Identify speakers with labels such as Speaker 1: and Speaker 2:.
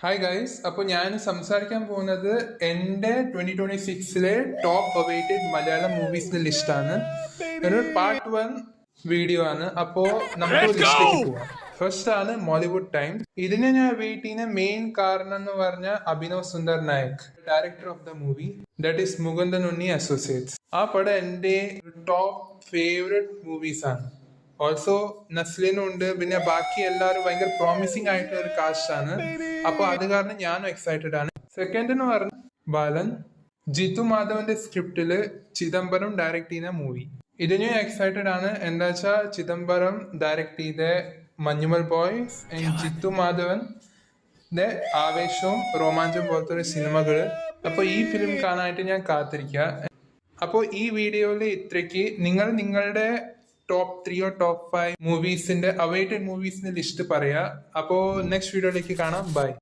Speaker 1: Hi guys, അപ്പോൾ ഞാൻ സംസാരിക്കാൻ പോകുന്നത് എൻ്റെ 2026 ടോപ്പ് അവൈറ്റഡ് മലയാളം മൂവീസിന്റെ ലിസ്റ്റാണ്. ഒരു പാർട്ട് 1 വീഡിയോ ആണ്. അപ്പോൾ നമുക്ക് ലിസ്റ്റിലേക്ക് പോവാം. ഫസ്റ്റ് ആണ് മോളിവുഡ് ടൈംസ്. ഇതിനെ ഞാൻ വെയിറ്റ് ചെയ്യുന്ന മെയിൻ കാരണം എന്ന് പറഞ്ഞാൽ Abhinav Sundar Nayak, director of the movie, that is Mukundan Unni associates. ആ പടം എൻ്റെ ടോപ്പ് ഫേവറേറ്റ് മൂവീസ് ആണ്. ഓൾസോ നസ്ലിനും ഉണ്ട്, പിന്നെ ബാക്കി എല്ലാവരും ഭയങ്കര പ്രോമിസിങ് ആയിട്ടുള്ള ഒരു കാസ്റ്റ് ആണ്. അപ്പൊ അത് കാരണം ഞാനും എക്സൈറ്റഡ് ആണ്. സെക്കൻഡ് എന്ന് പറഞ്ഞ ബാലൻ, ജിത്തു മാധവന്റെ സ്ക്രിപ്റ്റില് ചിദംബരം ഡയറക്ട് ചെയ്യുന്ന മൂവി. ഇതിനും എക്സൈറ്റഡ് ആണ്. എന്താ വെച്ചാൽ ചിദംബരം ഡയറക്ട് ചെയ്ത മഞ്ഞുമൽ ബോയ്സ് ആൻഡ് ജിത്തു മാധവന്റെ ആവേശവും രോമാഞ്ചം പോലത്തെ ഒരു സിനിമകള്. അപ്പൊ ഈ ഫിലിം കാണാനായിട്ട് ഞാൻ കാത്തിരിക്കുക. അപ്പോൾ ഈ വീഡിയോയിൽ ഇത്രയ്ക്ക്. നിങ്ങളുടെ ടോപ്പ് 3 ടോപ്പ് 5 മൂവീസിന്റെ അവൈറ്റഡ് മൂവീസിന്റെ ലിസ്റ്റ് പറയാ. അപ്പോൾ നെക്സ്റ്റ് വീഡിയോയിലേക്ക് കാണാം. ബൈ.